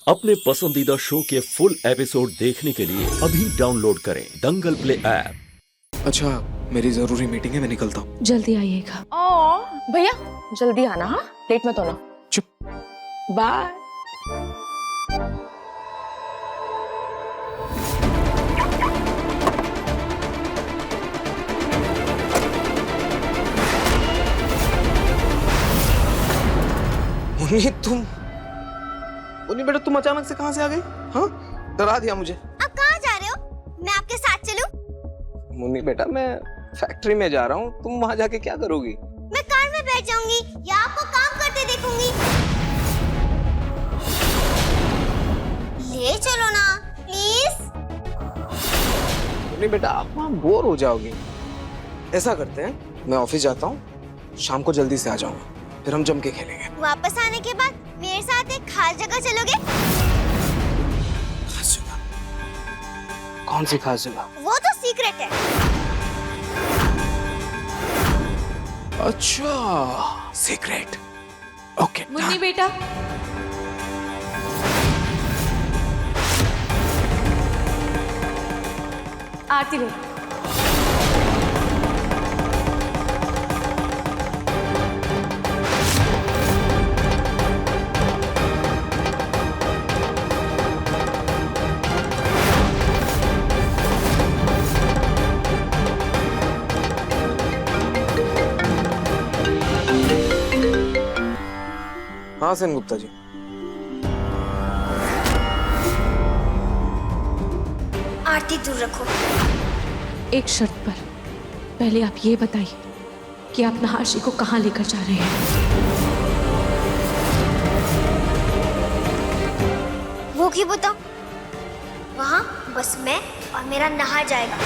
अपने पसंदीदा शो के फुल एपिसोड देखने के लिए अभी डाउनलोड करें दंगल प्ले ऐप। अच्छा, मेरी जरूरी मीटिंग है, मैं निकलता हूँ। जल्दी आइएगा। ओ भैया जल्दी आना, हाँ लेट मत होना। चुप। बाय। मुन्नी बेटा, तुम अचानक से कहाँ से आ गई? हाँ, डरा दिया मुझे। अब कहाँ जा रहे हो? मैं आपके साथ चलूं? मुन्नी बेटा, मैं फैक्ट्री में जा रहा हूँ, तुम वहाँ जाके क्या करोगी? मैं कार में बैठ जाऊंगी या आपको काम करते देखूंगी। ले चलो ना प्लीज। मुन्नी बेटा, आप वहाँ बोर हो जाओगी। ऐसा करते हैं, मैं ऑफिस जाता हूँ, शाम को जल्दी से आ जाऊंगा, फिर हम जम के खेलेंगे। वापस आने के बाद मेरे साथ एक खास जगह चलोगे? खास जगह? कौन सी खास जगह? वो तो सीक्रेट है। अच्छा, सीक्रेट। ओके। मुन्नी बेटा, आती रही। हाँ सेन गुप्ता जी। आरती दूर रखो। एक शर्त पर। पहले आप ये बताइए कि आप नहाशी को कहाँ लेकर जा रहे हैं? वो की बताओ। वहाँ बस मैं और मेरा नहार जाएगा।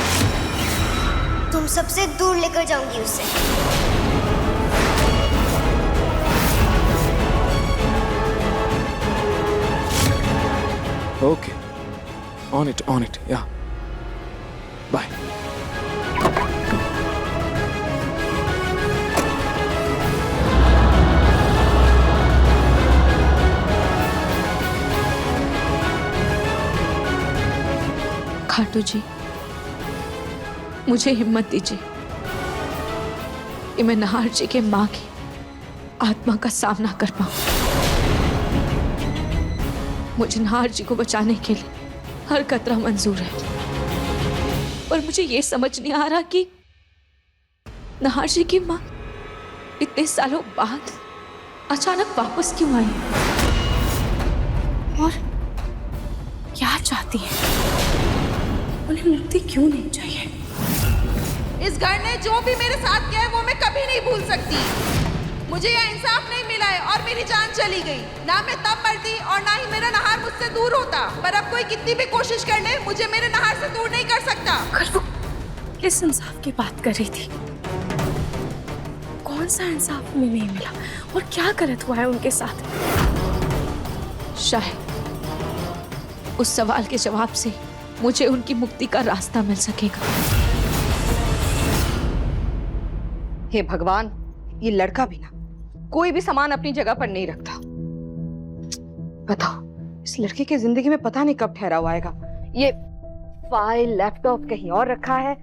तुम सबसे दूर लेकर जाऊंगी उसे। ओके, ऑन इट, या बाय। खाटू जी, मुझे हिम्मत दीजिए कि मैं नहार जी के माँ की आत्मा का सामना कर पाऊं। मुझे नहार जी को बचाने के लिए हर खतरा मंजूर है, पर मुझे ये समझ नहीं आ रहा कि नहार जी की माँ इतने सालों बाद अचानक वापस क्यों आई और क्या चाहती है? उन्हें मुक्ति क्यों नहीं चाहिए? इस घर ने जो भी मेरे साथ किया है वो मैं कभी नहीं भूल सकती। मुझे यह इंसाफ नहीं मिला है और मेरी जान चली गई। ना मैं तब मरती और ना ही मेरा नहार मुझसे दूर होता, पर अब कोई कितनी भी कोशिश कर ले मुझे मेरे नहार से दूर नहीं कर सकता। कर वो किस इंसाफ की बात कर रही थी? कौन सा इंसाफ में नहीं मिला और क्या गलत हुआ है उनके साथ? शायद उस सवाल के जवाब से मुझे उनकी मुक्ति का रास्ता मिल सकेगा। हे भगवान, ये लड़का भी ना कोई भी सामान अपनी जगह पर नहीं रखता। बताओ, इस लड़के की जिंदगी में पता नहीं कब ठहराव आएगा। ये फाइल, लैपटॉप कहीं और रखा है,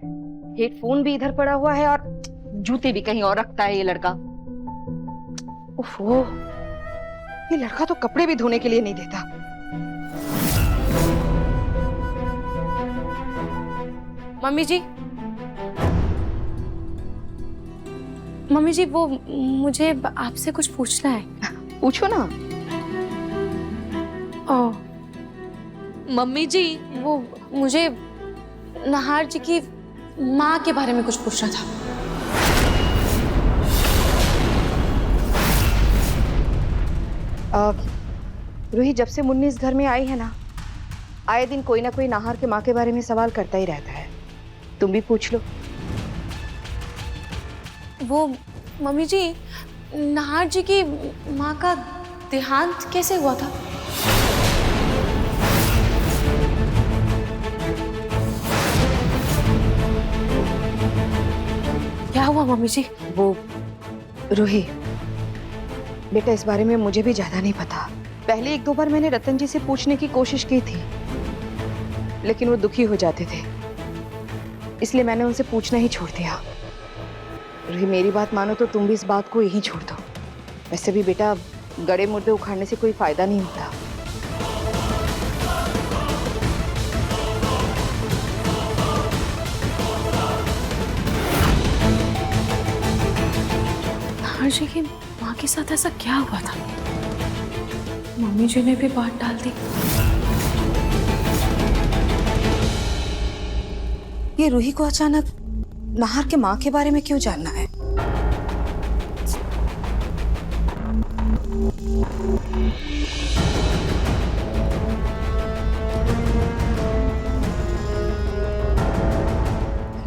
हेडफोन भी इधर पड़ा हुआ है और जूते भी कहीं और रखता है ये लड़का। ओहो, ये लड़का तो कपड़े भी धोने के लिए नहीं देता। मम्मी जी वो मुझे आपसे कुछ पूछना है। पूछो ना। ओ मम्मी जी, वो मुझे नहार जी की माँ के बारे में कुछ पूछना था। रूही, जब से मुन्नी इस घर में आई है ना, आए दिन कोई ना कोई नहार के माँ के बारे में सवाल करता ही रहता है। तुम भी पूछ लो। वो मम्मी जी, नहार जी की माँ का देहांत कैसे हुआ था? क्या हुआ मम्मी जी? वो रूही, बेटा इस बारे में मुझे भी ज्यादा नहीं पता। पहले एक दो बार मैंने रतन जी से पूछने की कोशिश की थी, लेकिन वो दुखी हो जाते थे, इसलिए मैंने उनसे पूछना ही छोड़ दिया। रही मेरी बात मानो तो तुम भी इस बात को यहीं छोड़ दो। वैसे भी बेटा, गड़े मुर्दे उखाड़ने से कोई फायदा नहीं होता। हर्षी की माँ के साथ ऐसा क्या हुआ था? मम्मी जी ने भी बात डाल दी। ये रूही को अचानक नाहर के माँ के बारे में क्यों जानना है?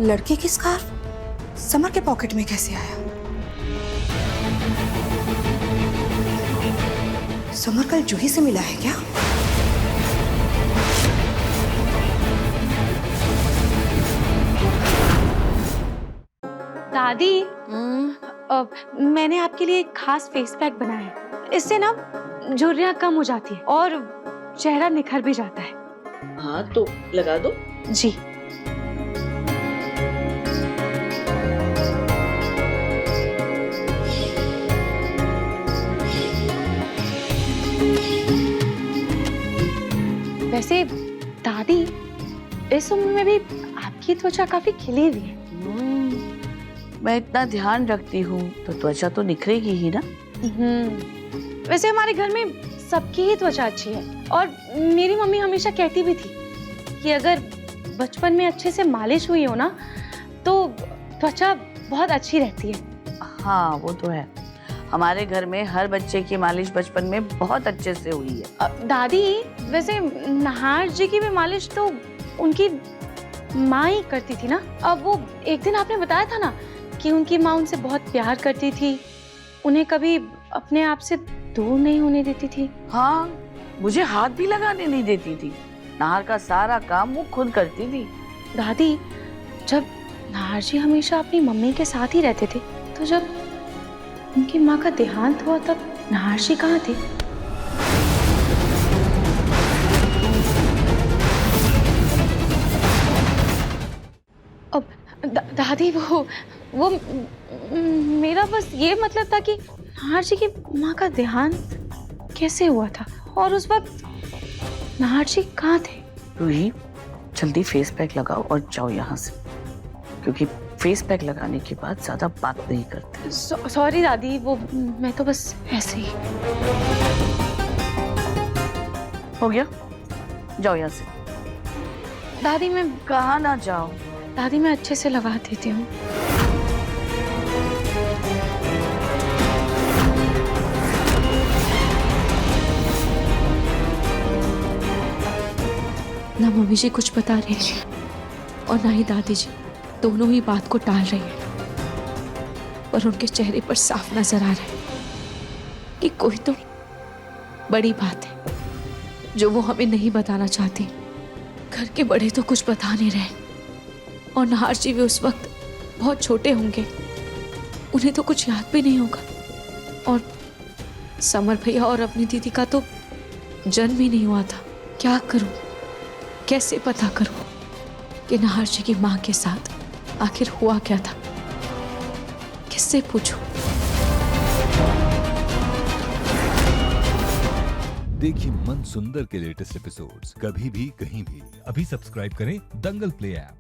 लड़के की स्कार्फ समर के पॉकेट में कैसे आया? समर कल जूही से मिला है क्या? दादी, मैंने आपके लिए एक खास फेस पैक बनाया है। इससे ना झुर्रियाँ कम हो जाती है और चेहरा निखर भी जाता है। हाँ तो लगा दो। जी। वैसे दादी, इस उम्र में भी आपकी त्वचा काफी खिली हुई है। मैं इतना ध्यान रखती हूँ तो त्वचा तो निखरेगी ही ना। वैसे हमारे घर में सबकी ही त्वचा अच्छी है और मेरी मम्मी हमेशा कहती भी थी कि अगर बचपन में अच्छे से मालिश हुई हो ना तो त्वचा बहुत अच्छी रहती है। हाँ वो तो है, हमारे घर में हर बच्चे की मालिश बचपन में बहुत अच्छे से हुई है। दादी, वैसे नाहर जी की भी मालिश तो उनकी माँ ही करती थी ना। अब वो एक दिन आपने बताया था ना कि उनकी माँ उनसे बहुत प्यार करती थी, उन्हें कभी अपने आप से दूर नहीं होने देती थी। हाँ, मुझे हाथ भी लगाने नहीं देती थी। नाहर का सारा काम वो खुद करती थी। दादी, जब नाहर जी हमेशा अपनी मम्मी के साथ ही रहते थे, तो जब उनकी माँ का देहांत हुआ तब नाहर जी कहाँ थे? अब दादी, वो मेरा बस ये मतलब था कि नाहर जी की माँ का देहांत कैसे हुआ था और उस वक्त नाहर जी कहाँ थे? रूही, जल्दी फेस पैक लगाओ और जाओ यहाँ से, क्योंकि फेस पैक लगाने के बाद ज्यादा बात नहीं करते। सॉरी दादी, वो मैं तो बस ऐसे ही। हो गया, जाओ यहाँ से। दादी मैं कहाँ ना जाओ। दादी मैं अच्छे से लगा देती हूँ। ना मम्मी जी कुछ बता रही है और ना ही दादी जी, दोनों ही बात को टाल रही है, पर उनके चेहरे पर साफ नजर आ रहा है कि कोई तो बड़ी बात है जो वो हमें नहीं बताना चाहती। घर के बड़े तो कुछ बता नहीं रहे और नाहर जी भी उस वक्त बहुत छोटे होंगे, उन्हें तो कुछ याद भी नहीं होगा। और समर भैया और अपनी दीदी का तो जन्म ही नहीं हुआ था। क्या करूं, कैसे पता करूं कि नाहर जी की माँ के साथ आखिर हुआ क्या था? किससे पूछूं? देखिए मन सुंदर के लेटेस्ट एपिसोड्स कभी भी कहीं भी। अभी सब्सक्राइब करें दंगल प्ले ऐप।